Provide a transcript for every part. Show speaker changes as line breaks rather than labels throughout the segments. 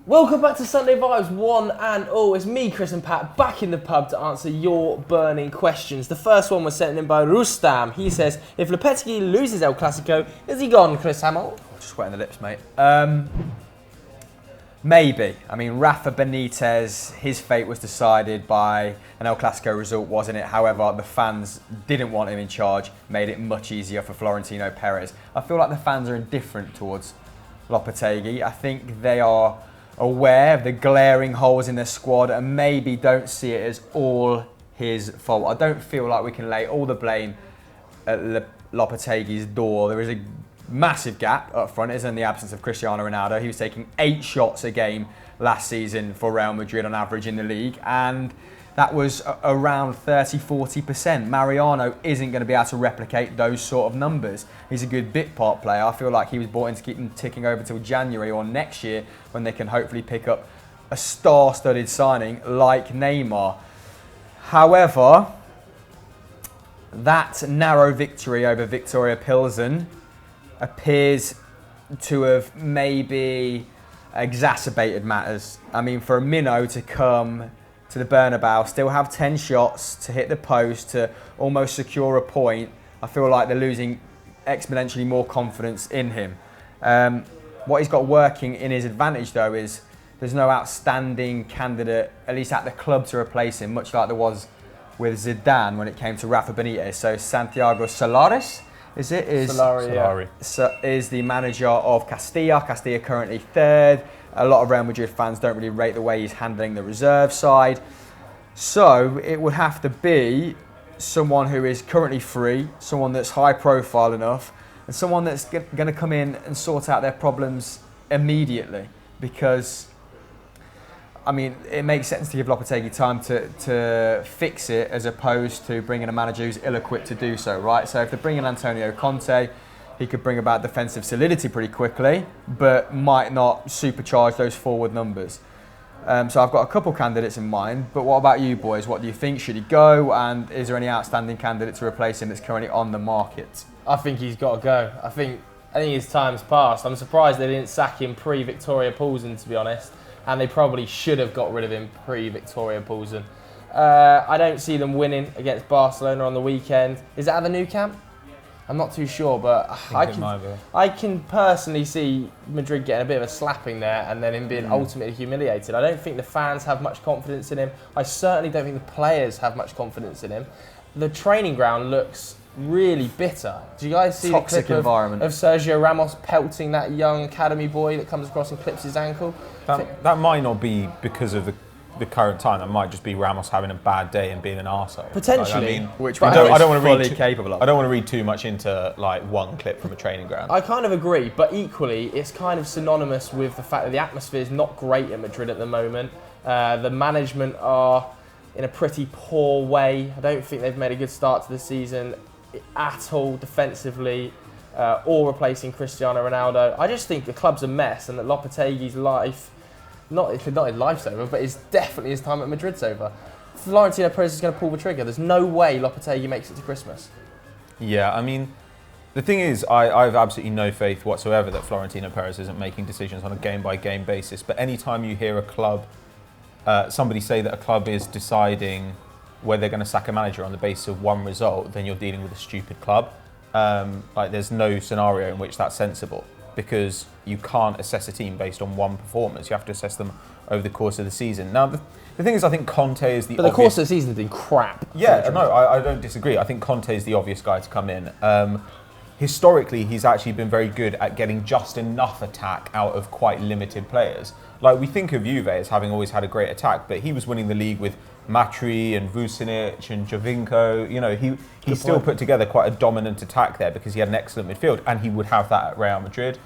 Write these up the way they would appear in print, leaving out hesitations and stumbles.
Welcome back to Sunday Vibes, one and all. It's me, Chris and Pat, back in the pub to answer your burning questions. The first one was sent in by Rustam. He says, if Lopetegui loses El Clasico, is he gone, Chris Hamill?
Just wetting the lips, mate. Maybe. I mean, Rafa Benitez, his fate was decided by an El Clasico result, wasn't it? However, the fans didn't want him in charge, made it much easier for Florentino Perez. I feel like the fans are indifferent towards Lopetegui. I think they are aware of the glaring holes in their squad and maybe don't see it as all his fault. I don't feel like we can lay all the blame at Lopetegui's door. There is a massive gap up front, isn't in the absence of Cristiano Ronaldo. He was taking 8 shots a game last season for Real Madrid on average in the league, and that was around 30-40%. Mariano isn't going to be able to replicate those sort of numbers. He's a good bit part player. I feel like he was brought in to keep them ticking over till January or next year when they can hopefully pick up a star-studded signing like Neymar. However, that narrow victory over Victoria Pilsen appears to have maybe exacerbated matters. I mean, for a minnow to come to the Bernabeu, still have 10 shots to hit the post to almost secure a point, I feel like they're losing exponentially more confidence in him. What he's got working in his advantage though is there's no outstanding candidate, at least at the club, to replace him, much like there was with Zidane when it came to Rafa Benitez. So Santiago Solari is the manager of Castilla. Castilla currently 3rd. A lot of Real Madrid fans don't really rate the way he's handling the reserve side. So it would have to be someone who is currently free, someone that's high profile enough, and someone that's going to come in and sort out their problems immediately. Because, I mean, it makes sense to give Lopetegui time to fix it as opposed to bringing a manager who's ill-equipped to do so, right? So if they're bringing Antonio Conte, he could bring about defensive solidity pretty quickly, but might not supercharge those forward numbers. So I've got a couple candidates in mind, but what about you boys? What do you think? Should he go? And is there any outstanding candidate to replace him that's currently on the market?
I think he's got to go. I think his time's passed. I'm surprised they didn't sack him pre-Victoria Pilsen, to be honest, and they probably should have got rid of him pre-Victoria Pilsen. I don't see them winning against Barcelona on the weekend. Is that at the Nou Camp? I'm not too sure, but I can personally see Madrid getting a bit of a slapping there and then him being ultimately humiliated. I don't think the fans have much confidence in him. I certainly don't think the players have much confidence in him. The training ground looks really bitter. Do you guys see
toxic
the clip
environment
of Sergio Ramos pelting that young academy boy that comes across and clips his ankle?
That might not be because of the current time. That might just be Ramos having a bad day and being an arsehole.
Potentially.
Which
I don't want to
fully capable of.
I don't want to read too much into like one clip from a training ground.
I kind of agree, but equally, it's kind of synonymous with the fact that the atmosphere is not great at Madrid at the moment. The management are in a pretty poor way. I don't think they've made a good start to the season at all defensively, or replacing Cristiano Ronaldo. I just think the club's a mess and that Lopetegui's life, not his life's over, but it's definitely his time at Madrid's over. Florentino Perez is going to pull the trigger. There's no way Lopetegui makes it to Christmas.
Yeah, I mean, the thing is, I have absolutely no faith whatsoever that Florentino Perez isn't making decisions on a game-by-game basis. But anytime you hear a club, somebody say that a club is deciding whether they're going to sack a manager on the basis of one result, then you're dealing with a stupid club. Like, there's no scenario in which that's sensible, because you can't assess a team based on one performance. You have to assess them over the course of the season. Now, the thing is, I think Conte is the
But the course of the season has been crap.
Yeah, no, I don't disagree. I think Conte is the obvious guy to come in. Historically, he's actually been very good at getting just enough attack out of quite limited players. Like, we think of Juve as having always had a great attack, but he was winning the league with Matri and Vucinic and Jovinko. You know, he still put together quite a dominant attack there because he had an excellent midfield, and he would have that at Real Madrid.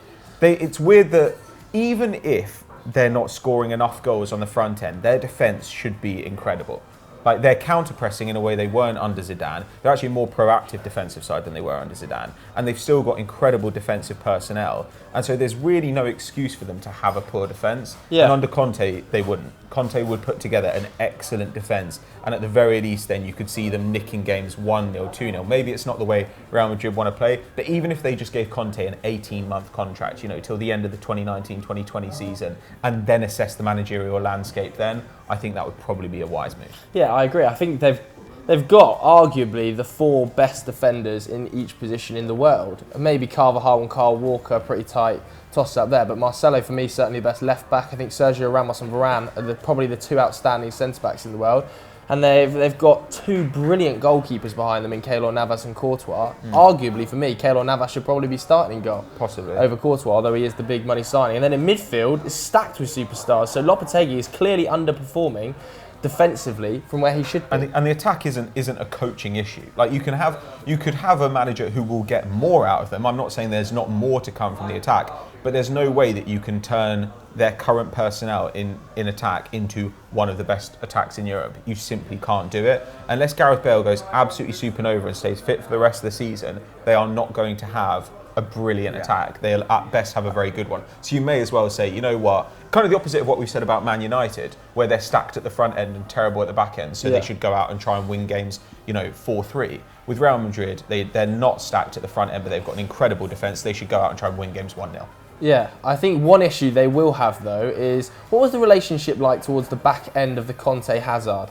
It's weird that even if they're not scoring enough goals on the front end, their defence should be incredible. Like, they're counter-pressing in a way they weren't under Zidane. They're actually a more proactive defensive side than they were under Zidane. And they've still got incredible defensive personnel. And so there's really no excuse for them to have a poor defence.
Yeah.
And under Conte, they wouldn't. Conte would put together an excellent defence. And at the very least, then you could see them nicking games 1-0, 2-0. Maybe it's not the way Real Madrid want to play. But even if they just gave Conte an 18-month contract, till the end of the 2019-2020 season, and then assess the managerial landscape then, I think that would probably be a wise move.
Yeah, I agree. I think they've got arguably the 4 best defenders in each position in the world. Maybe Carvajal and Kyle Walker are pretty tight toss up there, but Marcelo for me certainly the best left back. I think Sergio Ramos and Varane are probably the 2 outstanding centre backs in the world. And they've got 2 brilliant goalkeepers behind them in Keylor Navas and Courtois. Arguably, for me, Keylor Navas should probably be starting in goal.
Possibly.
Over Courtois, although he is the big money signing. And then in midfield, it's stacked with superstars. So Lopetegui is clearly underperforming defensively from where he should be.
And the attack isn't a coaching issue. Like, you could have a manager who will get more out of them. I'm not saying there's not more to come from the attack, but there's no way that you can turn their current personnel in attack into one of the best attacks in Europe. You simply can't do it. Unless Gareth Bale goes absolutely supernova and stays fit for the rest of the season, they are not going to have a brilliant attack. They'll at best have a very good one. So you may as well say, you know what, kind of the opposite of what we've said about Man United, where they're stacked at the front end and terrible at the back end, so they should go out and try and win games, 4-3. With Real Madrid, they're not stacked at the front end, but they've got an incredible defence. They should go out and try and win games 1-0.
Yeah, I think one issue they will have though is, what was the relationship like towards the back end of the Conte-Hazard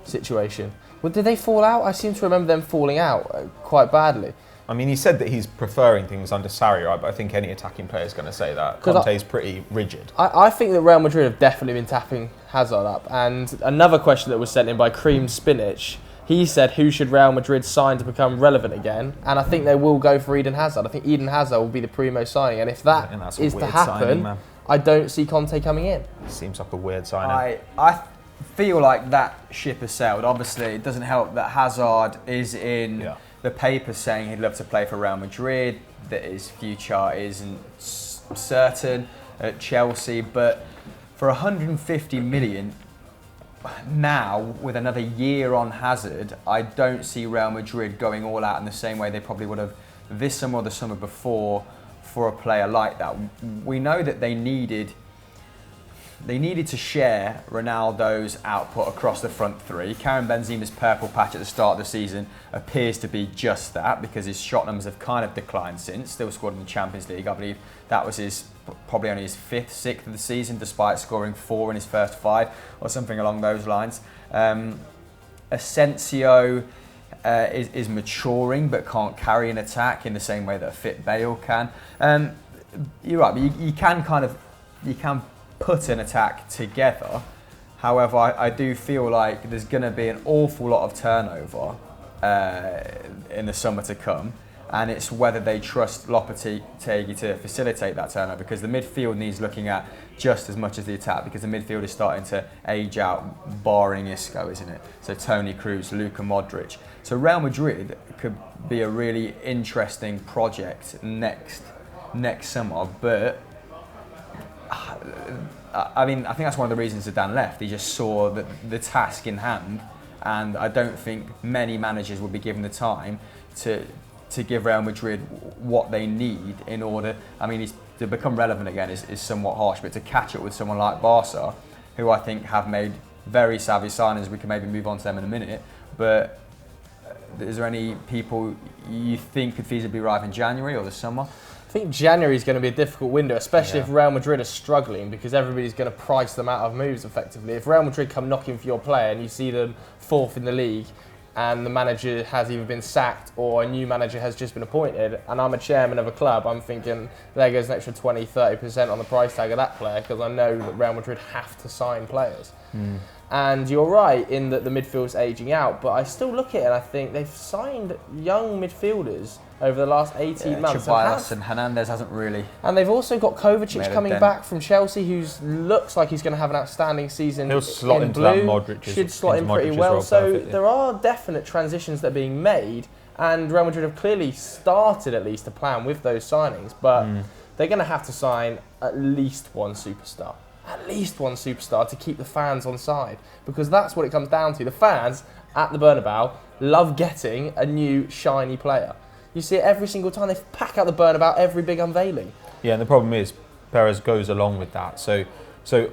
situation? Well, did they fall out? I seem to remember them falling out quite badly.
I mean, he said that he's preferring things under Sarri, right? But I think any attacking player is going to say that. Conte's pretty rigid.
I think that Real Madrid have definitely been tapping Hazard up. And another question that was sent in by Cream Spinach, he said, who should Real Madrid sign to become relevant again? And I think they will go for Eden Hazard. I think Eden Hazard will be the primo signing. And if that is to happen, signing, I don't see Conte coming in.
Seems like a weird signing.
I feel like that ship has sailed. Obviously, it doesn't help that Hazard is in the papers saying he'd love to play for Real Madrid, that his future isn't certain at Chelsea. But for 150 million, now, with another year on Hazard, I don't see Real Madrid going all out in the same way they probably would have this summer or the summer before for a player like that. We know that they needed to share Ronaldo's output across the front 3. Karim Benzema's purple patch at the start of the season appears to be just that, because his shot numbers have kind of declined since. Still scored in the Champions League. I believe that was probably only his 5th, 6th of the season, despite scoring 4 in his first 5 or something along those lines. Asensio is maturing but can't carry an attack in the same way that a fit Bale can. You're right, but you can put an attack together. However, I do feel like there's going to be an awful lot of turnover in the summer to come, and it's whether they trust Lopetegui to facilitate that turnover, because the midfield needs looking at just as much as the attack, because the midfield is starting to age out, barring Isco, isn't it? So Toni Kroos, Luka Modric. So Real Madrid could be a really interesting project next summer, but I mean, I think that's one of the reasons Zidane left. He just saw the task in hand, and I don't think many managers would be given the time to give Real Madrid what they need in order. I mean, to become relevant again is somewhat harsh, but to catch up with someone like Barca, who I think have made very savvy signings. We can maybe move on to them in a minute, but is there any people you think could feasibly arrive in January or the summer?
I think January is going to be a difficult window, especially if Real Madrid are struggling, because everybody's going to price them out of moves effectively. If Real Madrid come knocking for your player and you see them 4th in the league and the manager has either been sacked or a new manager has just been appointed, and I'm a chairman of a club, I'm thinking there goes an extra 20-30% on the price tag of that player, because I know that Real Madrid have to sign players. And you're right in that the midfield's ageing out, but I still look at it and I think they've signed young midfielders over the last 18 months.
Ceballos and Hernandez hasn't really.
And they've also got Kovacic coming back from Chelsea, who looks like he's going to have an outstanding season.
He'll slot
in
into
blue.
that Modric.
Should slot in pretty well. So there are definite transitions that are being made, and Real Madrid have clearly started at least a plan with those signings, but they're going to have to sign at least one superstar. at least one superstar to keep the fans on side, because that's what it comes down to. The fans at the Bernabeu love getting a new shiny player. You see it every single time. They pack out the Bernabeu every big unveiling.
Yeah, and the problem is Perez goes along with that. So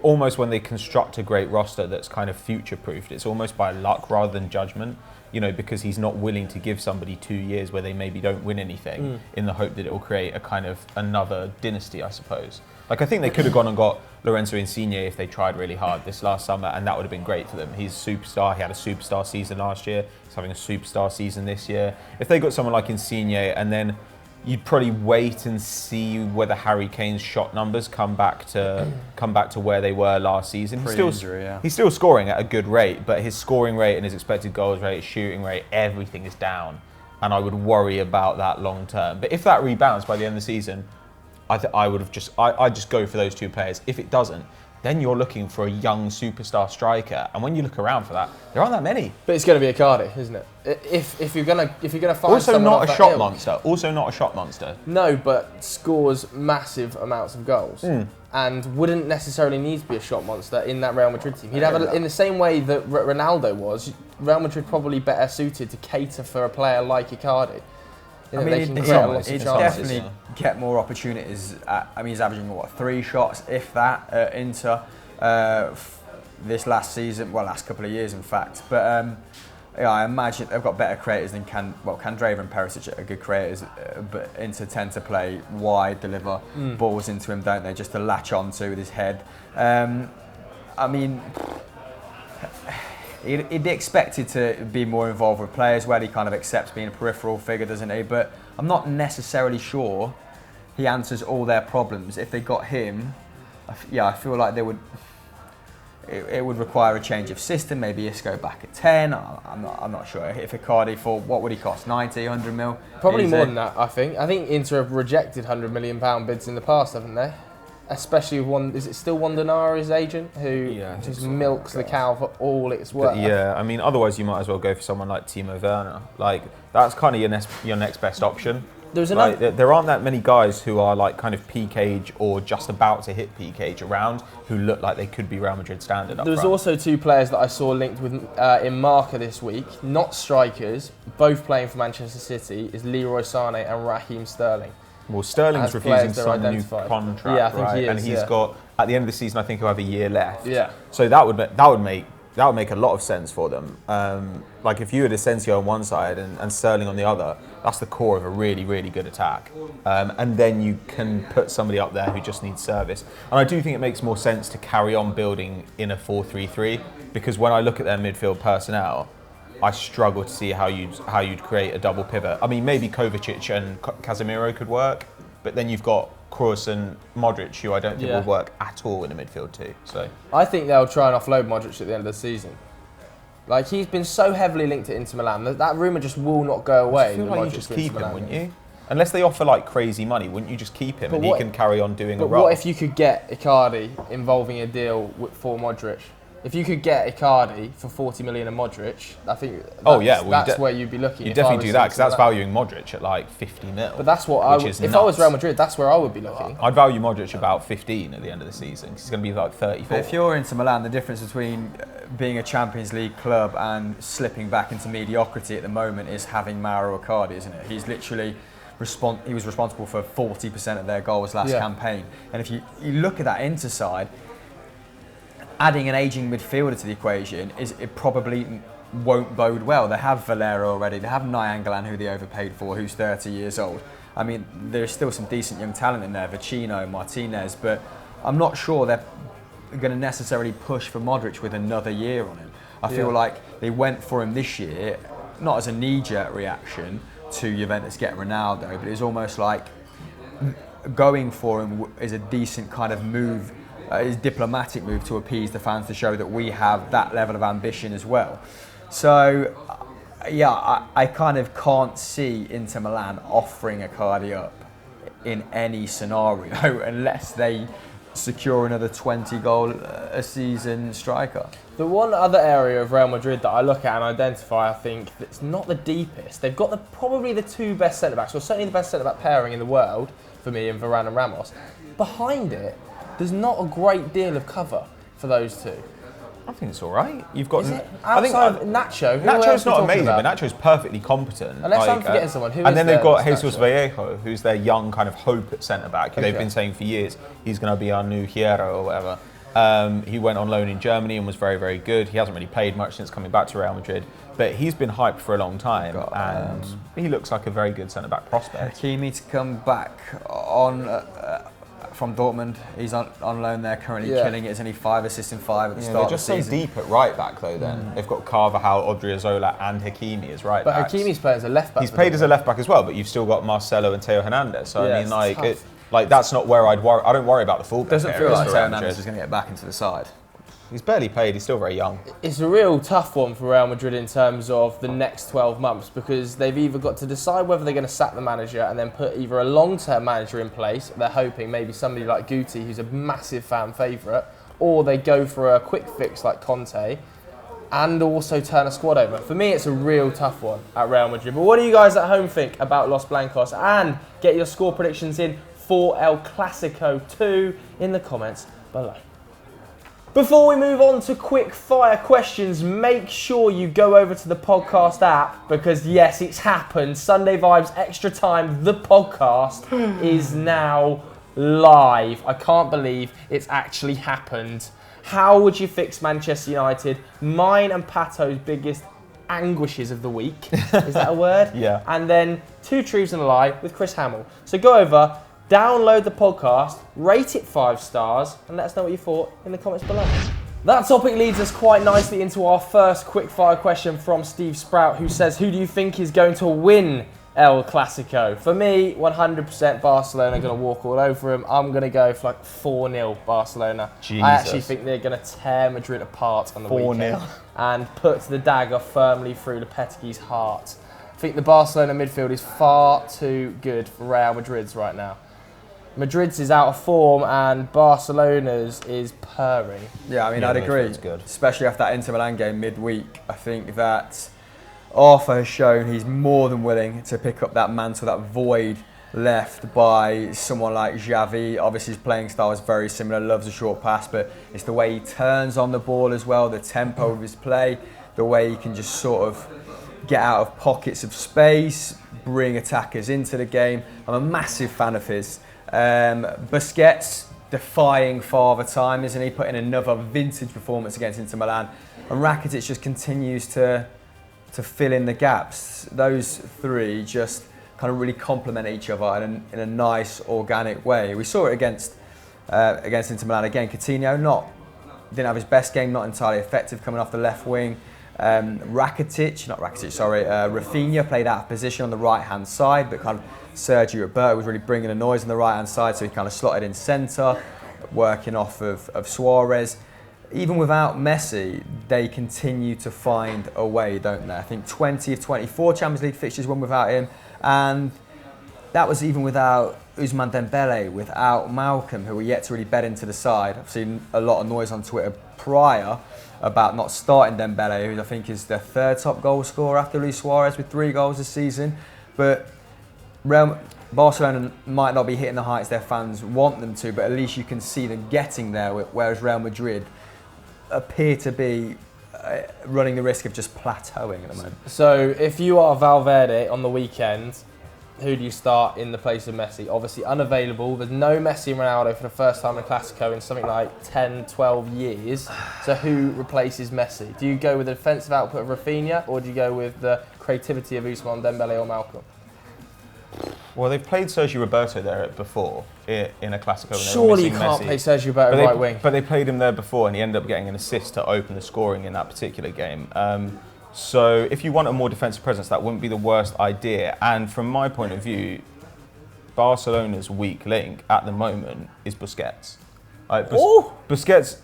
almost when they construct a great roster that's kind of future-proofed, it's almost by luck rather than judgment, you know, because he's not willing to give somebody 2 years where they maybe don't win anything in the hope that it will create a kind of another dynasty, I suppose. Like, I think they could have gone and got Lorenzo Insigne if they tried really hard this last summer, and that would have been great for them. He's a superstar. He had a superstar season last year. He's having a superstar season this year. If they got someone like Insigne, and then you'd probably wait and see whether Harry Kane's shot numbers come back to where they were last season. He's still scoring at a good rate, but his scoring rate and his expected goals rate, his shooting rate, everything is down, and I would worry about that long term. But if that rebounds by the end of the season, I'd just go for those two players. If it doesn't, then you're looking for a young superstar striker, and when you look around for that, there aren't that many.
But it's going to be Icardi, isn't it? If you're gonna find
also
someone
not
of
a
that
shot
ilk.
monster. Also not a shot monster.
No, but scores massive amounts of goals and wouldn't necessarily need to be a shot monster in that Real Madrid team. He'd have in the same way that Ronaldo was. Real Madrid probably better suited to cater for a player like Icardi. You know,
he'd definitely get more opportunities. He's averaging, 3 shots, if that, at Inter this last season, last couple of years, in fact. But I imagine they've got better creators than Candreva and Perisic are good creators, but Inter tend to play wide, deliver balls into him, don't they, just to latch onto with his head. He'd be expected to be more involved with players. He kind of accepts being a peripheral figure, doesn't he? But I'm not necessarily sure he answers all their problems. If they got him, I feel like they would. It would require a change of system. Maybe Isco back at 10. I'm not sure. If Icardi for what would he cost? 90, 100 mil?
Probably more than that. I think Inter have rejected £100 million bids in the past, haven't they? Especially with is it still Wandanara's agent who just milks the cow for all it's worth?
But otherwise you might as well go for someone like Timo Werner. Like, that's kind of your next best option. There aren't that many guys who are like kind of peak age or just about to hit peak age around who look like they could be Real Madrid standard up
There's
front.
also 2 players that I saw linked with in Marca this week, not strikers, both playing for Manchester City, is Leroy Sané and Raheem Sterling.
Well, Sterling's refusing to sign a new
identified.
contract,
Yeah, I think he is,
and he's got, at the end of the season, I think he'll have a year left.
Yeah.
So that would make a lot of sense for them. Like, if you had Asensio on one side and Sterling on the other, that's the core of a really, really good attack. And then you can put somebody up there who just needs service. And I do think it makes more sense to carry on building in a 4-3-3, because when I look at their midfield personnel, I struggle to see how you'd create a double pivot. I mean, maybe Kovacic and Casemiro could work, but then you've got Kroos and Modric, who I don't think will work at all in the midfield too. So
I think they'll try and offload Modric at the end of the season. Like, he's been so heavily linked to Inter Milan that rumour just will not go away.
I feel like you just keep him, wouldn't you? Unless they offer like crazy money, wouldn't you just keep him and he can carry on doing a role?
But what if you could get Icardi involving a deal for Modric? If you could get Icardi for 40 million and Modric, I think that's where you'd be looking.
You'd definitely do that, because that's valuing Modric at like 50 mil.
But that's what if I was Real Madrid, that's where I would be looking.
I'd value Modric about 15 at the end of the season, because he's going to be like 34.
But if you're Inter Milan, the difference between being a Champions League club and slipping back into mediocrity at the moment is having Mauro Icardi, isn't it? He's literally he was responsible for 40% of their goals last campaign. And if you look at that Inter side, adding an ageing midfielder to the equation it probably won't bode well. They have Valero already. They have Nyangalan, who they overpaid for, who's 30 years old. I mean, there's still some decent young talent in there, Vecino, Martinez, but I'm not sure they're going to necessarily push for Modric with another year on him. I feel like they went for him this year, not as a knee-jerk reaction to Juventus getting Ronaldo, but it was almost like going for him is a decent kind of move, is a diplomatic move to appease the fans, to show that we have that level of ambition as well. So, I kind of can't see Inter Milan offering Icardi up in any scenario unless they secure another 20 goal a season striker.
The one other area of Real Madrid that I look at and identify, I think, that's not the deepest. They've got probably the 2 best centre-backs, or certainly the best centre-back pairing in the world, for me, in Varane and Ramos. Behind it, there's not a great deal of cover for those two.
I think it's all right. You've got.
Is it?
I think
Outside of Nacho, who else
Nacho's
are we
not
talking
amazing,
about?
but Nacho's perfectly competent.
Unless I'm forgetting someone. Who
and
is
then they've
there
got
that's
Jesus
Nacho?
Vallejo, who's their young kind of hope at centre back, who they've been saying for years he's going to be our new hero or whatever. He went on loan in Germany and was very, very good. He hasn't really played much since coming back to Real Madrid, but he's been hyped for a long time, and he looks like a very good centre back prospect.
Hakimi to come back on from Dortmund. He's on loan there, currently killing it. He's only 5 assists in 5 at the start of the season.
They're just so deep at right back though. Then they've got Carvajal, Odriozola, and Hakimi as right
But
backs.
Hakimi's playing as a left back.
He's played as a left back as well, but you've still got Marcelo and Theo Hernandez. So
Yeah,
I mean,
it's tough.
like that's not where I'd worry. I don't worry about the fullback.
Doesn't feel
areas
like
for
Theo
Real Madrid.
Hernandez is going to get back into the side.
He's barely played. He's still very young.
It's a real tough one for Real Madrid in terms of the next 12 months because they've either got to decide whether they're going to sack the manager and then put either a long-term manager in place, they're hoping maybe somebody like Guti, who's a massive fan favourite, or they go for a quick fix like Conte and also turn a squad over. For me, it's a real tough one at Real Madrid. But what do you guys at home think about Los Blancos? And get your score predictions in for El Clasico 2 in the comments below. Before we move on to quick fire questions, make sure you go over to the podcast app because yes, it's happened. Sunday Vibes Extra Time, the podcast, is now live. I can't believe it's actually happened. How would you fix Manchester United? Mine and Pato's biggest anguishes of the week. Is that a word?
Yeah.
And then 2 truths and a lie with Chris Hamill. So go over, download the podcast, rate it 5 stars, and let us know what you thought in the comments below. That topic leads us quite nicely into our first quickfire question from Steve Sprout, who says, who do you think is going to win El Clasico? For me, 100% Barcelona are going to walk all over him. I'm going to go for like 4-0 Barcelona.
Jesus.
I actually think they're going to tear Madrid apart on the
4-0.
weekend and put the dagger firmly through Lopetegui's heart. I think the Barcelona midfield is far too good for Real Madrid's right now. Madrid's is out of form and Barcelona's is purring.
Yeah, I mean,
Yeah,
I'd agree.
midfield's good.
Especially after that Inter Milan game midweek. I think that Arthur has shown he's more than willing to pick up that mantle, that void left by someone like Xavi. Obviously, his playing style is very similar, loves a short pass, but it's the way he turns on the ball as well, the tempo of his play, the way he can just sort of get out of pockets of space, bring attackers into the game. I'm a massive fan of his. Busquets, defying Father Time, isn't he? Putting another vintage performance against Inter Milan. And Rakitic just continues to fill in the gaps. Those 3 just kind of really complement each other in a nice, organic way. We saw it against Inter Milan again. Coutinho didn't have his best game, not entirely effective coming off the left wing. Rafinha played out of position on the right-hand side, but kind of Sergio Roberto was really bringing the noise on the right-hand side, so he kind of slotted in centre, working off of Suarez. Even without Messi, they continue to find a way, don't they? I think 20 of 24 Champions League fixtures won without him, and that was even without Ousmane Dembele, without Malcolm, who were yet to really bed into the side. I've seen a lot of noise on Twitter prior about not starting Dembele, who I think is their 3rd top goal scorer after Luis Suarez with 3 goals this season. But Barcelona might not be hitting the heights their fans want them to, but at least you can see them getting there, whereas Real Madrid appear to be running the risk of just plateauing at the moment.
So if you are Valverde on the weekend, who do you start in the place of Messi? Obviously unavailable. There's no Messi and Ronaldo for the first time in a Clasico in something like 10, 12 years. So who replaces Messi? Do you go with the defensive output of Rafinha or do you go with the creativity of Ousmane Dembele or Malcolm?
Well, they've played Sergio Roberto there before in a Clasico.
Surely you can't play Sergio Roberto right wing.
But they played him there before and he ended up getting an assist to open the scoring in that particular game. So if you want a more defensive presence, that wouldn't be the worst idea. And from my point of view, Barcelona's weak link at the moment is Busquets. Busquets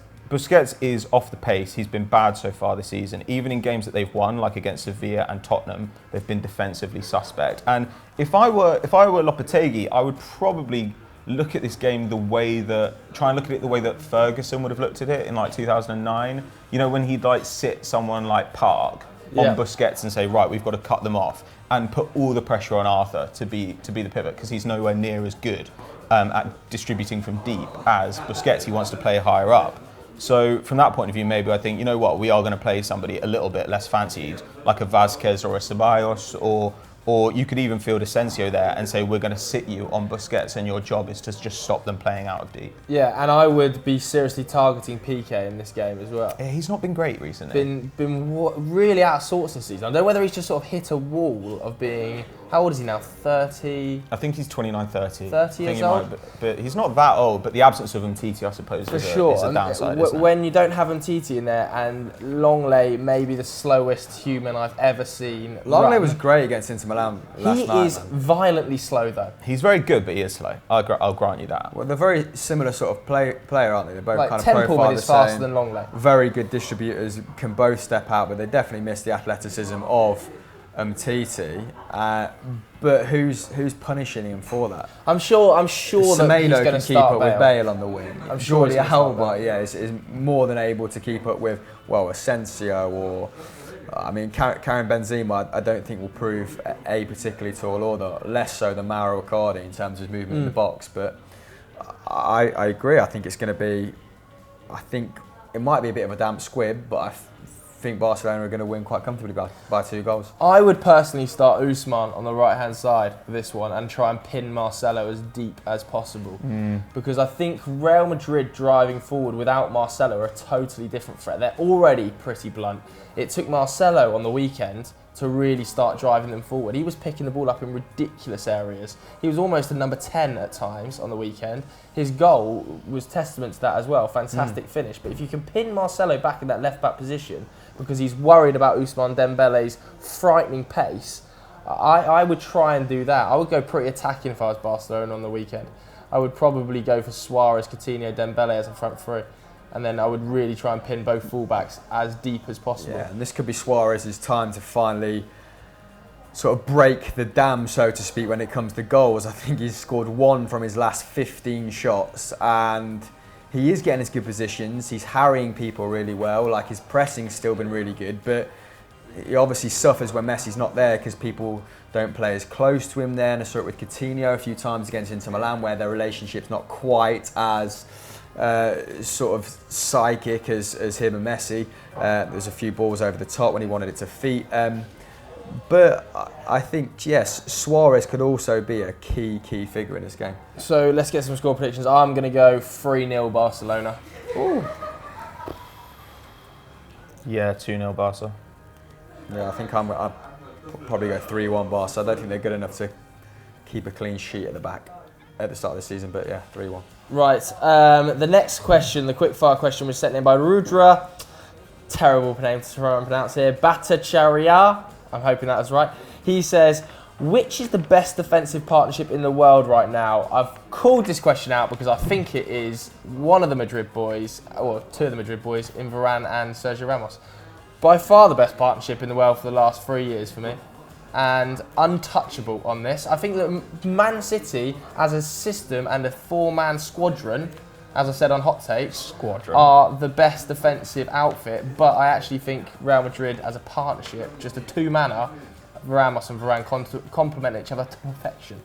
is off the pace. He's been bad so far this season. Even in games that they've won, like against Sevilla and Tottenham, they've been defensively suspect. And if I were Lopetegui, I would probably look at this game try and look at it the way that Ferguson would have looked at it in like 2009. You know, when he'd like sit someone like Park on Busquets and say, right, we've got to cut them off and put all the pressure on Arthur to be the pivot because he's nowhere near as good. at distributing from deep as Busquets. He wants to play higher up. So from that point of view, maybe I think, you know what, we are going to play somebody a little bit less fancied, like a Vázquez or a Ceballos, or you could even field Asensio there and say, we're going to sit you on Busquets and your job is to just stop them playing out of deep.
Yeah, and I would be seriously targeting PK in this game as well.
Yeah, he's not been great recently.
Really out of sorts this season. I don't know whether he's just sort of hit a wall of being... How old is he now? 30?
I think he's 29, 30.
30 years old?
But he's not that old, but the absence of Umtiti, I suppose, is a downside, isn't it?
When you don't have Umtiti in there, and Longley, maybe the slowest human I've ever seen.
Longley was great against Inter Milan last night.
He is violently slow, though.
He's very good, but he is slow. I'll grant you that.
Well, they're very similar sort of player, aren't they? They're both kind of
Temple
profile
is
the
faster
same.
than Longley.
Very good distributors, can both step out, but they definitely miss the athleticism of Umtiti. But who's punishing him for that?
I'm sure that he's going to
keep up
Bale.
with Bale on the wing.
I'm sure
Jordi Alba, is more than able to keep up with, well, Asensio or... I mean, Karim Benzema, I don't think will prove a particularly tall order, less so than Mauro Icardi in terms of movement in the box. But I agree. I think it's going to be... I think it might be a bit of a damp squib, but I think Barcelona are going to win quite comfortably by 2 goals.
I would personally start Ousmane on the right-hand side for this one and try and pin Marcelo as deep as possible. Because I think Real Madrid driving forward without Marcelo are a totally different threat. They're already pretty blunt. It took Marcelo on the weekend to really start driving them forward. He was picking the ball up in ridiculous areas. He was almost a number 10 at times on the weekend. His goal was testament to that as well. Fantastic finish. But if you can pin Marcelo back in that left-back position, because he's worried about Ousmane Dembele's frightening pace, I would try and do that. I would go pretty attacking if I was Barcelona on the weekend. I would probably go for Suarez, Coutinho, Dembele as a front three. And then I would really try and pin both fullbacks as deep as possible.
Yeah, and this could be Suarez's time to finally sort of break the dam, so to speak, when it comes to goals. I think he's scored 1 from his last 15 shots, and he is getting his good positions. He's harrying people really well. Like, his pressing's still been really good, but he obviously suffers when Messi's not there because people don't play as close to him there. And I saw it with Coutinho a few times against Inter Milan, where their relationship's not quite as sort of psychic as him and Messi. There's a few balls over the top when he wanted it to feet. But I think, yes, Suarez could also be a key figure in this game.
So let's get some score predictions. I'm going to go 3-0 Barcelona.
Ooh.
Yeah, 2-0 Barca.
Yeah, I think I'll probably go 3-1 Barca. I don't think they're good enough to keep a clean sheet at the back at the start of the season, but yeah, 3-1.
Right, the next question, the quickfire question, was sent in by Rudra. Terrible name to try and pronounce here. Bhattacharya. I'm hoping that was right. He says, which is the best defensive partnership in the world right now? I've called this question out because I think it is one of the Madrid boys, or 2 of the Madrid boys, in Varane and Sergio Ramos. By far the best partnership in the world for the last 3 years for me. And untouchable on this. I think that Man City, as a system and a 4-man squadron, as I said on Hot Takes, are the best defensive outfit. But I actually think Real Madrid, as a partnership, just a 2-manner, Ramos and Varane complement each other to perfection.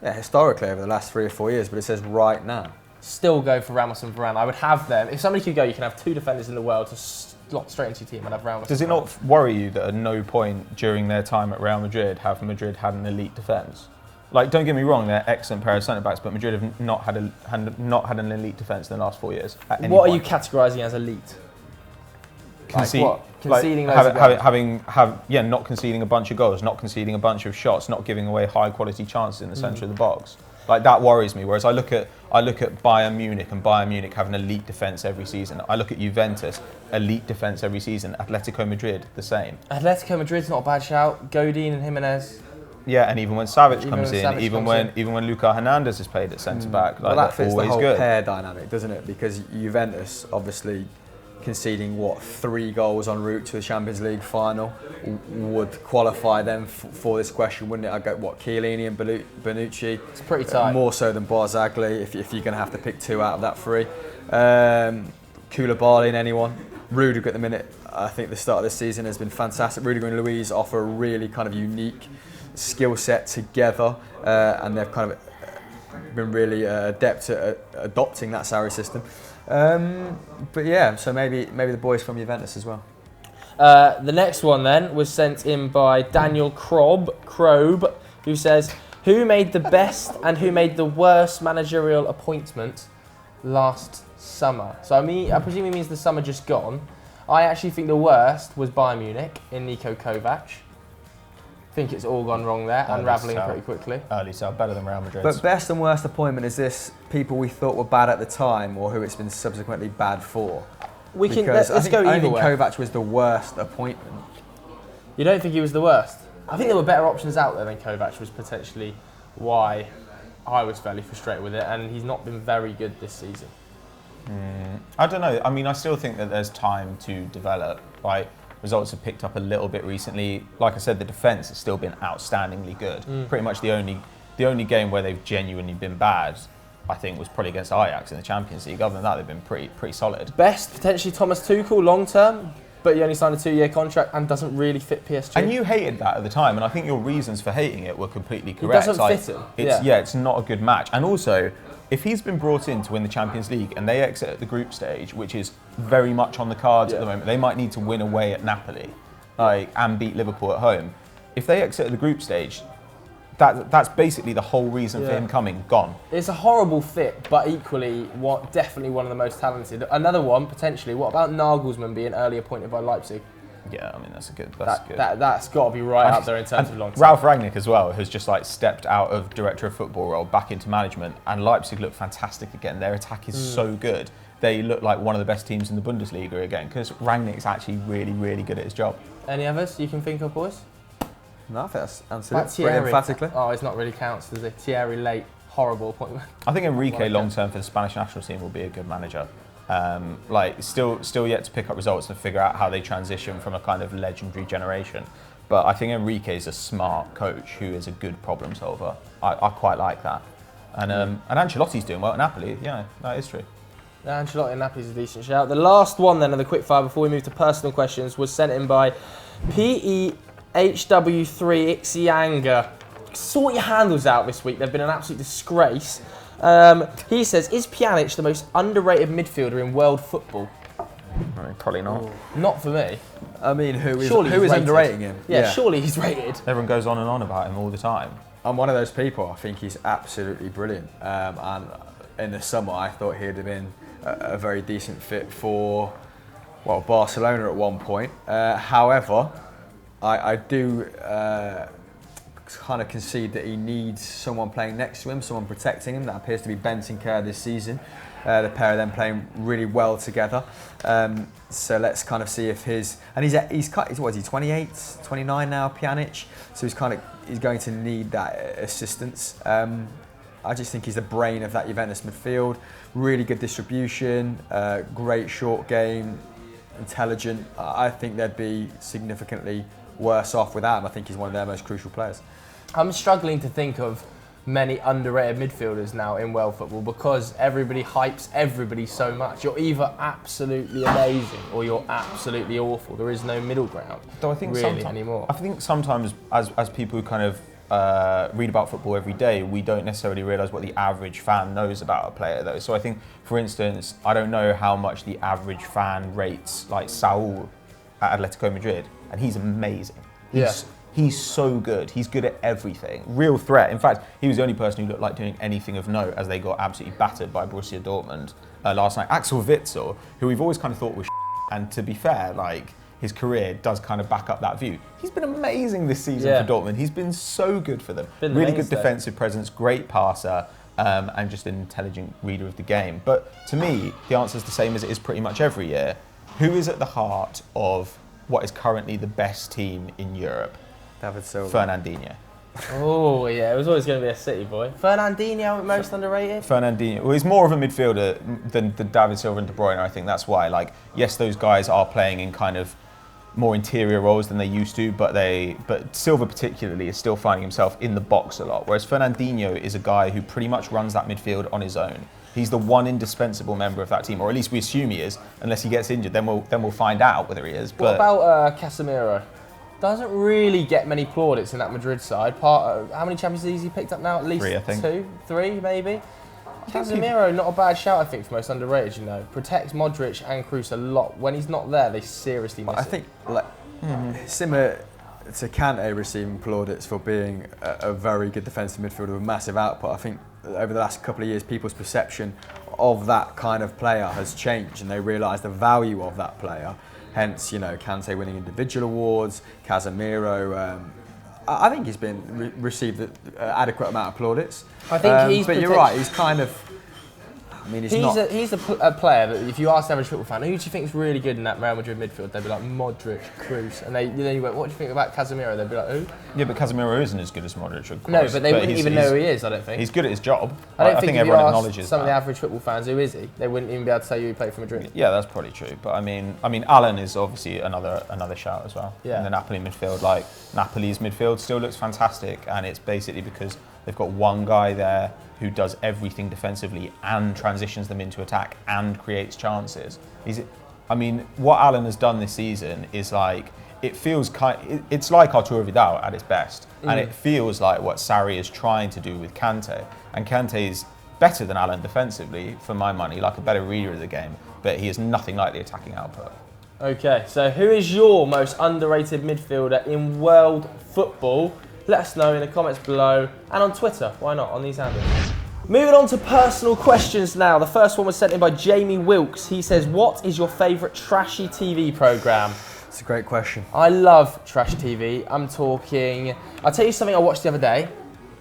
Yeah, historically over the last 3 or 4 years, but it says right now.
Still go for Ramos and Varane. I would have them. If somebody could go, you can have 2 defenders in the world to slot straight into your team and have Ramos.
Does it not worry you that at no point during their time at Real Madrid have Madrid had an elite defence? Like, don't get me wrong, they're excellent pair of centre-backs, but Madrid have not had an elite defence in the last 4 years.
What are you categorising as elite? Conceding
not conceding a bunch of goals, not conceding a bunch of shots, not giving away high-quality chances in the centre of the box. Like, that worries me. Whereas I look at Bayern Munich, and Bayern Munich have an elite defence every season. I look at Juventus, elite defence every season. Atletico Madrid, the same.
Atletico Madrid's not a bad shout. Godin and Jimenez.
Yeah, and even when Savic comes in, even when Lucas Hernandez is played at centre back,
well, that fits
always
the whole
good.
pair dynamic, doesn't it? Because Juventus obviously conceding 3 goals en route to the Champions League final would qualify them for this question, wouldn't it? I go Chiellini and Bonucci.
It's pretty tight.
More so than Barzagli, if you're going to have to pick 2 out of that 3. Koulibaly and anyone. Rudiger at the minute, I think the start of this season has been fantastic. Rudiger and Luiz offer a really kind of unique skill set together, and they've kind of been really adept at adopting that Sarri system. But yeah, so maybe the boys from Juventus as well.
The next one then was sent in by Daniel Krobe, who says, who made the best and who made the worst managerial appointment last summer? So I presume he means the summer just gone. I actually think the worst was Bayern Munich in Niko Kovac. I think it's all gone wrong there, unravelling pretty quickly.
Early sell, better than Real Madrid.
But best and worst appointment, is this people we thought were bad at the time or who it's been subsequently bad for?
Let's go either way.
I think Kovac was the worst appointment.
You don't think he was the worst? I think there were better options out there than Kovac, was potentially why I was fairly frustrated with it, and he's not been very good this season.
I don't know. I mean, I still think that there's time to develop. Like, results have picked up a little bit recently. Like I said, the defence has still been outstandingly good. Pretty much the only game where they've genuinely been bad, I think, was probably against Ajax in the Champions League. Other than that, they've been pretty solid.
Best, potentially Thomas Tuchel long term, but he only signed a 2-year contract and doesn't really fit PSG.
And you hated that at the time, and I think your reasons for hating it were completely correct.
It doesn't fit him.
It's not a good match. And also, if he's been brought in to win the Champions League and they exit at the group stage, which is very much on the cards at the moment, they might need to win away at Napoli, and beat Liverpool at home. If they exit at the group stage, that's basically the whole reason for him coming gone.
It's a horrible fit, but equally, definitely one of the most talented. Another one potentially. What about Nagelsmann being early appointed by Leipzig?
Yeah, I mean that's good.
That's got to be right up there in terms of long term.
Ralf Rangnick as well has just stepped out of director of football role back into management, and Leipzig look fantastic again. Their attack is so good. They look like one of the best teams in the Bundesliga again because Rangnick's actually really, really good at his job.
Any others you can think of, boys?
No, I think that's answered it pretty emphatically.
Oh, it's not really counts, does it? Thierry late, horrible appointment.
I think Enrique long term for the Spanish national team will be a good manager. Still yet to pick up results and figure out how they transition from a kind of legendary generation. But I think Enrique is a smart coach who is a good problem solver. I quite like that. And Ancelotti's doing well at Napoli. Yeah, that is true.
Ancelotti and Napoli's a decent shout. The last one then of the quickfire before we move to personal questions was sent in by PEHW3 Ixianga. Sort your handles out this week. They've been an absolute disgrace. He says, is Pjanic the most underrated midfielder in world football?
I mean, probably not.
Not for me.
I mean, who is
rated?
underrating him?
Yeah, surely he's rated.
Everyone goes on and on about him all the time.
I'm one of those people. I think he's absolutely brilliant. And in the summer, I thought he'd have been a very decent fit for, Barcelona at one point. However, I do kind of concede that he needs someone playing next to him, someone protecting him. That appears to be Bentancur this season. The pair of them playing really well together. So let's kind of see if he's what is he, 28, 29 now, Pjanic. So he's going to need that assistance. I just think he's the brain of that Juventus midfield. Really good distribution, great short game, intelligent. I think they'd be significantly worse off without him. I think he's one of their most crucial players.
I'm struggling to think of many underrated midfielders now in world football because everybody hypes everybody so much. You're either absolutely amazing or you're absolutely awful. There is no middle ground.
Though I think
really anymore.
I think sometimes as people who kind of read about football every day, we don't necessarily realise what the average fan knows about a player though. So I think, for instance, I don't know how much the average fan rates like Saul at Atletico Madrid, and he's amazing. He's so good. He's good at everything. Real threat. In fact, he was the only person who looked like doing anything of note as they got absolutely battered by Borussia Dortmund last night. Axel Witsel, who we've always kind of thought was and to be fair, his career does kind of back up that view. He's been amazing this season for Dortmund. He's been so good for them. Really good defensive presence, great passer, and just an intelligent reader of the game. But to me, the answer is the same as it is pretty much every year. Who is at the heart of what is currently the best team in Europe?
David Silva.
Fernandinho.
Oh, yeah, it was always going to be a City boy. Fernandinho, most underrated?
Fernandinho. Well, he's more of a midfielder than David Silva and De Bruyne, I think that's why. Yes, those guys are playing in kind of more interior roles than they used to, but Silva particularly is still finding himself in the box a lot, whereas Fernandinho is a guy who pretty much runs that midfield on his own. He's the one indispensable member of that team, or at least we assume he is, unless he gets injured, then we'll find out whether he is.
What about Casemiro? doesn't really get many plaudits in that Madrid side. How many Champions Leagues he picked up now? At least
3, I think.
2, 3 maybe. Casemiro, not a bad shout, I think, for most underrated, you know. Protects Modric and Kroos a lot. When he's not there, they seriously miss it.
I think, similar to Kante receiving plaudits for being a very good defensive midfielder with massive output, I think over the last couple of years, people's perception of that kind of player has changed and they realise the value of that player. Hence, you know, Kante winning individual awards, Casemiro. I think he's been received an adequate amount of plaudits.
I think he's.
But you're right. He's kind of. I mean, he's
a player that if you ask the average football fan, who do you think is really good in that Real Madrid midfield? They'd be like Modric, Kroos, and then you went, what do you think about Casemiro? They'd be like, who?
Yeah, but Casemiro isn't as good as Modric or Kroos.
No, but they wouldn't even know who he is. I don't think.
He's good at his job.
I don't think if
everyone
you
acknowledges
asked some of the
that.
average football fans, who is he? They wouldn't even be able to tell you he played for Madrid.
Yeah, that's probably true. But I mean, Alan is obviously another shout as well.
Yeah.
In the Napoli midfield, like Napoli's midfield still looks fantastic, and it's basically because they've got one guy there who does everything defensively and transitions them into attack and creates chances. What Alan has done this season is like, it's like Arturo Vidal at its best. And it feels like what Sarri is trying to do with Kante. And Kante is better than Alan defensively, for my money, like a better reader of the game, but he is nothing like the attacking output.
Okay, so who is your most underrated midfielder in world football? Let us know in the comments below and on Twitter. Why not? On these handles. Moving on to personal questions now. The first one was sent in by Jamie Wilkes. He says, what is your favourite trashy TV programme?
It's a great question.
I love trash TV. I'll tell you something I watched the other day.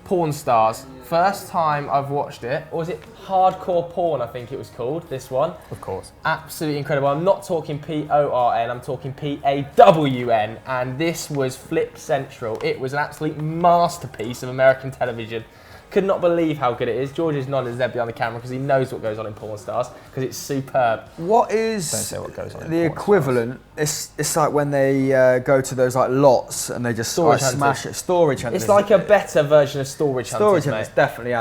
Porn Stars. First time I've watched it. Or was it Hardcore Porn, I think it was called, this one.
Of course.
Absolutely incredible. I'm not talking P-O-R-N, I'm talking P-A-W-N. And this was Flip Central. It was an absolute masterpiece of American television. Could not believe how good it is. George is nodding his head behind the camera because he knows what goes on in Porn Stars because it's superb.
What is
Don't say what goes on in
the
Porn
equivalent? It's like when they go to those like lots and they just
Storage
smash it. Storage hunters.
It's like a better version of Storage Hunters,
Storage
mate.
hunters definitely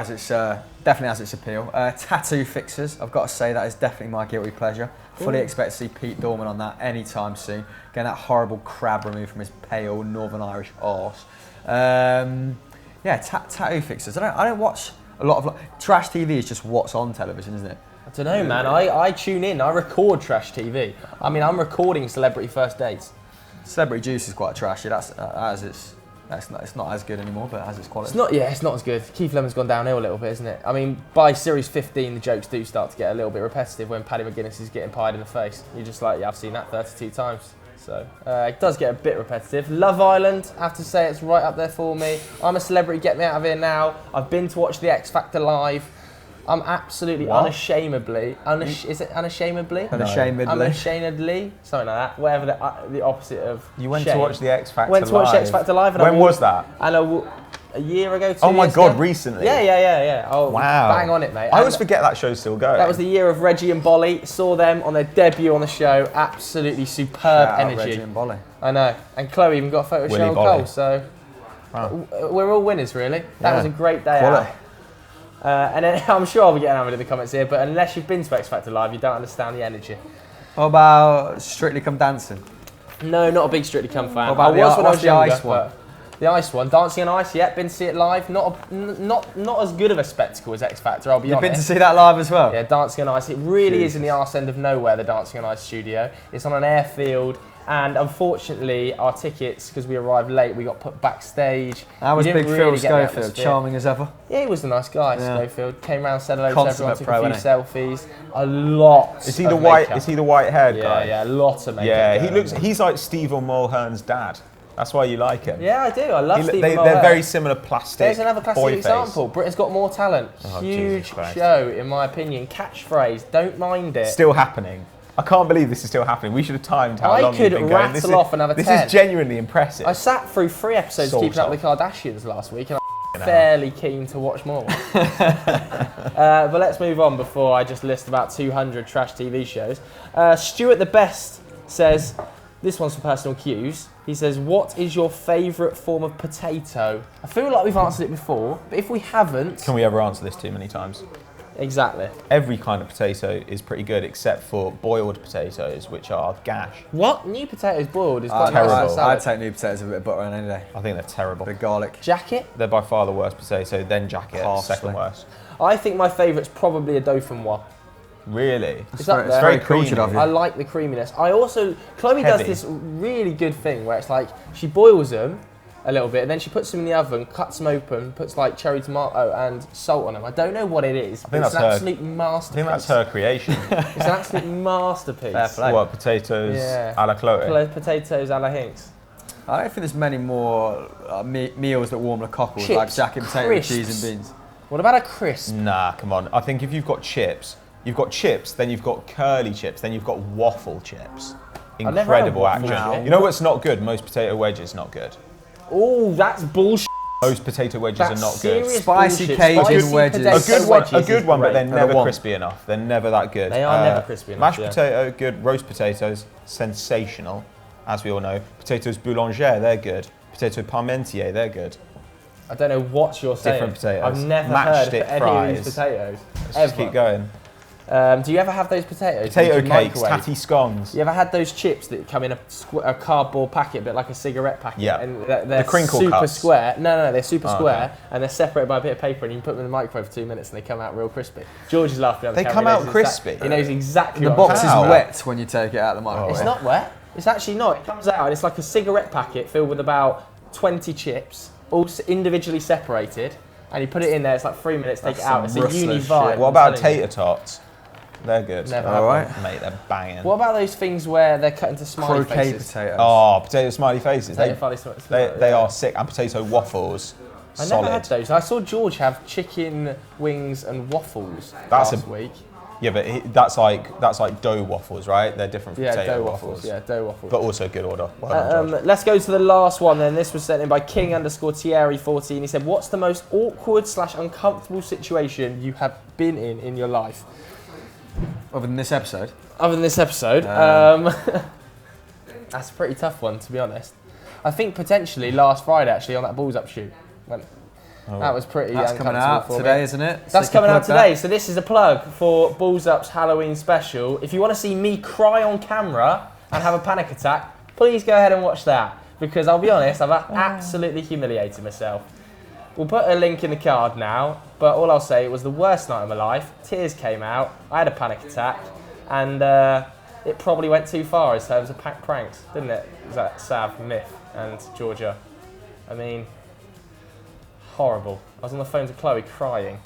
has its appeal. Tattoo fixers. I've got to say that is definitely my guilty pleasure. Fully expect to see Pete Dorman on that anytime soon. Getting that horrible crab removed from his pale Northern Irish arse. Tattoo fixers. I don't watch a lot of trash TV. Is just what's on television, isn't it?
I don't know, man. I tune in. I record trash TV. I mean, I'm recording Celebrity First Dates.
Celebrity Juice is quite trashy. It's not as good anymore, but it has its quality.
It's not as good. Keith Lemon's gone downhill a little bit, isn't it? I mean, by series 15, the jokes do start to get a little bit repetitive when Paddy McGuinness is getting pied in the face. You're just like, yeah, I've seen that 32 times. So it does get a bit repetitive. Love Island, I have to say it's right up there for me. I'm a Celebrity, get me out of here now. I've been to watch the X Factor live. I'm absolutely unashamedly, is it unashamedly? Unashamedly, something like that. Whatever the opposite of
You went
shame.
to watch the X Factor
Went to watch the X Factor live. And
when was that?
And a year ago, 2
Oh my
years
God,
ago.
recently?
Yeah. Oh,
Wow.
Bang on it, mate.
I always forget that show's still going.
That was the year of Reggie and Bolly. Saw them on their debut on the show. Absolutely superb
Shout out
energy.
Reggie and Bolly.
I know. And Chloe even got a photo of
Willy
Cheryl
Bolly.
Cole. So
Wow.
we're all winners, really. That
Yeah.
was a great day
Quality.
out. And then I'm sure I'll be getting hammered in the comments here, but unless you've been to X Factor Live, you don't understand the energy.
What about Strictly Come Dancing?
No, not a big Strictly Come fan.
What about
I was when I was
the
younger,
ice one?
but the ice one, Dancing on Ice. Been to see it live. Not as good of a spectacle as X Factor. I'll be
You've
honest.
been to see that live as well?
Yeah, Dancing on Ice. It really is in the
Jesus.
arse end of nowhere, the Dancing on Ice studio. It's on an airfield, and unfortunately, our tickets, because we arrived late, we got put backstage.
How was
We
Big
didn't
Phil
really get the
Schofield?
atmosphere.
Charming as ever?
Yeah, he was a nice guy,
Yeah.
Schofield. Came round, said hello to
Consummate
everyone, took
pro,
a few selfies. A lot
Is he
of
the white?
makeup.
Is he the white-haired guy?
Yeah, a lot of makeup.
Yeah,
going on.
he's like Stephen Mulhern's dad. That's why you like him.
Yeah, I do. I love Stephen
They're
Mulhern.
very similar plastic.
There's another classic
boy
example. Britain's Got More Talent.
Oh,
Huge
Jesus Christ.
show, in my opinion. Catchphrase, don't mind it.
Face. Still happening. I can't believe this is still happening. We should have timed how
I
long
could
you've been going.
rattle off another
This
10.
is genuinely impressive.
I sat through 3 episodes of
Sort
Keeping Up
of.
with the Kardashians last week, and I'm fairly keen to watch more. But let's move on before I just list about 200 trash TV shows. Stuart the Best says, this one's for personal cues. He says, what is your favourite form of potato? I feel like we've answered it before, but if we haven't...
Can we ever answer this too many times?
Exactly.
Every kind of potato is pretty good except for boiled potatoes, which are gash.
What? New potatoes boiled is quite
terrible.
nice.
I'd take new potatoes with a bit of butter on any day.
I think they're terrible.
Bit of garlic.
Jacket?
They're by far the worst potato, then jacket,
Parsley.
second worst.
I think my favourite's probably a dauphinoise.
Really?
It's up
It's
there.
very
creamy.
cultured of you.
I like the creaminess. I also, Chloe does
Heavy.
this really good thing where it's like she boils them a little bit and then she puts them in the oven, cuts them open, puts like cherry tomato and salt on them. I don't know what it is, but it's an absolute
I
masterpiece.
think that's her creation.
It's an absolute masterpiece.
Fair play.
What, potatoes
Yeah.
a la Chloe?
Potatoes a la Hinks.
I don't think there's many more meals that warm the cockles,
Chips,
like jacket potato with cheese
crisps.
and beans.
What about a crisp?
Nah, come on. I think if you've got chips, then you've got curly chips, then you've got waffle chips.
I've never had a
Incredible
waffle
action.
chip.
You know what's not good? Most potato wedges not good.
Oh, that's bullshit.
Most potato wedges
That's
are not good.
serious
Spicy
bullshit.
Cajun
Spicy
wedges.
potato wedges
A good
is
one, but
great.
they're
the
never
one.
crispy enough. They're never that good.
They are never crispy enough,
Mashed
yeah.
potato, good. Roast potatoes, sensational, as we all know. Potatoes boulanger, they're good. Potato parmentier, they're good.
I don't know what you're saying.
Different potatoes.
I've never
Matchstick
heard of any
fries.
of these potatoes.
Let's just keep going.
Do you ever have those potatoes?
Potato
that you
cakes,
microwave?
tatty scones.
You ever had those chips that come in a cardboard packet, a bit like a cigarette packet?
Yeah.
And they're
The crinkle
super
cups.
square. No, they're super
Oh,
square,
okay.
and they're separated by a bit of paper, and you can put them in the microwave for 2 minutes, and they come out real crispy. George is laughing on the
They
camera.
come
He
out
knows
crispy?
He knows exactly
The
what I'm
box is
talking about.
wet when you take it out of the microwave.
It's not wet. It's actually not. It comes out, and it's like a cigarette packet filled with about 20 chips, all individually separated, and you put it in there. It's like 3 minutes. Take
That's
it out. It's
some
a
ruthless
uni
shit.
vibe.
What
I'm
about
telling you.
tater tots? They're good.
Never
All
had
right.
one.
Mate, they're banging.
What about those things where they're cut into smiley
Croquet
faces?
potatoes.
Oh, potato smiley faces.
Potato
They,
funny smileys,
they
yeah.
are sick. And potato waffles.
I
Solid.
never had those. I saw George have chicken wings and waffles
That's
last
a-
week.
Yeah, but that's like dough waffles, right? They're different from
Yeah,
potato
dough
waffles.
waffles. Yeah, dough waffles.
But also good order. Well done, George.
Let's go to the last one then. This was sent in by King_Thierry14. He said, "What's the most awkward/uncomfortable situation you have been in your life?"
Other than this episode.
Other than this episode, that's a pretty tough one, to be honest. I think potentially last Friday, actually, on that balls up shoot. That was pretty
That's coming
uncomfortable
out
for
today,
me.
isn't it?
That's
So you can
coming out
plug that.
today. So this is a plug for Balls Up's Halloween special. If you want to see me cry on camera and have a panic attack, please go ahead and watch that. Because I'll be honest, I've absolutely humiliated myself. We'll put a link in the card now, but all I'll say, it was the worst night of my life. Tears came out, I had a panic attack, and it probably went too far in terms of pranks, didn't it? It was that Sav, Myth, and Georgia. I mean, horrible. I was on the phone to Chloe crying.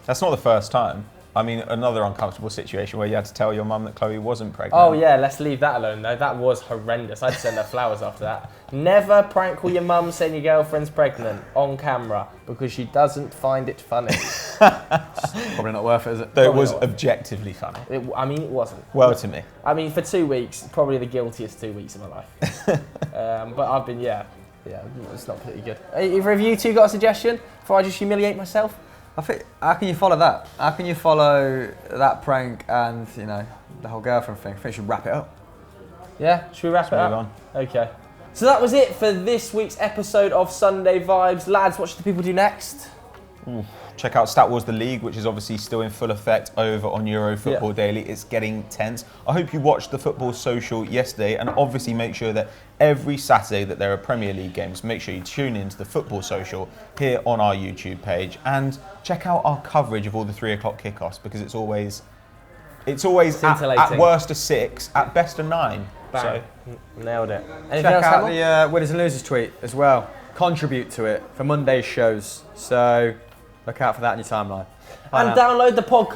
That's not the first time. I mean, another uncomfortable situation where you had to tell your mum that Chloe wasn't pregnant.
Oh yeah, let's leave that alone though. That was horrendous. I'd send her flowers after that. Never prank call your mum saying your girlfriend's pregnant on camera because she doesn't find it funny.
Probably not worth it, is it?
Though it
probably
was
not.
objectively funny.
I mean, it wasn't.
Well, to me.
I mean, for 2 weeks, probably the guiltiest 2 weeks of my life. But I've been, yeah, it's not pretty good. Either of you two got a suggestion before I just humiliate myself?
I think, how can you follow that? How can you follow that prank and, you know, the whole girlfriend thing? I think you should wrap it up.
Yeah, should we wrap it
Move
up?
on.
Okay. So that was it for this week's episode of Sunday Vibes. Lads, what should the people do next?
Check out Stat Wars The League, which is obviously still in full effect over on Euro Football Daily. It's getting tense. I hope you watched the Football Social yesterday, and obviously make sure that every Saturday that there are Premier League games, make sure you tune into the Football Social here on our YouTube page, and check out our coverage of all the 3 o'clock kickoffs, because it's always at
Scintillating.
worst a 6, at best a 9.
Bang. Nailed it. Anything
Check
else,
out
Hamill?
the winners and losers tweet as well. Contribute to it for Monday's shows. So look out for that in your timeline. Bye
And
now.
download the podcast.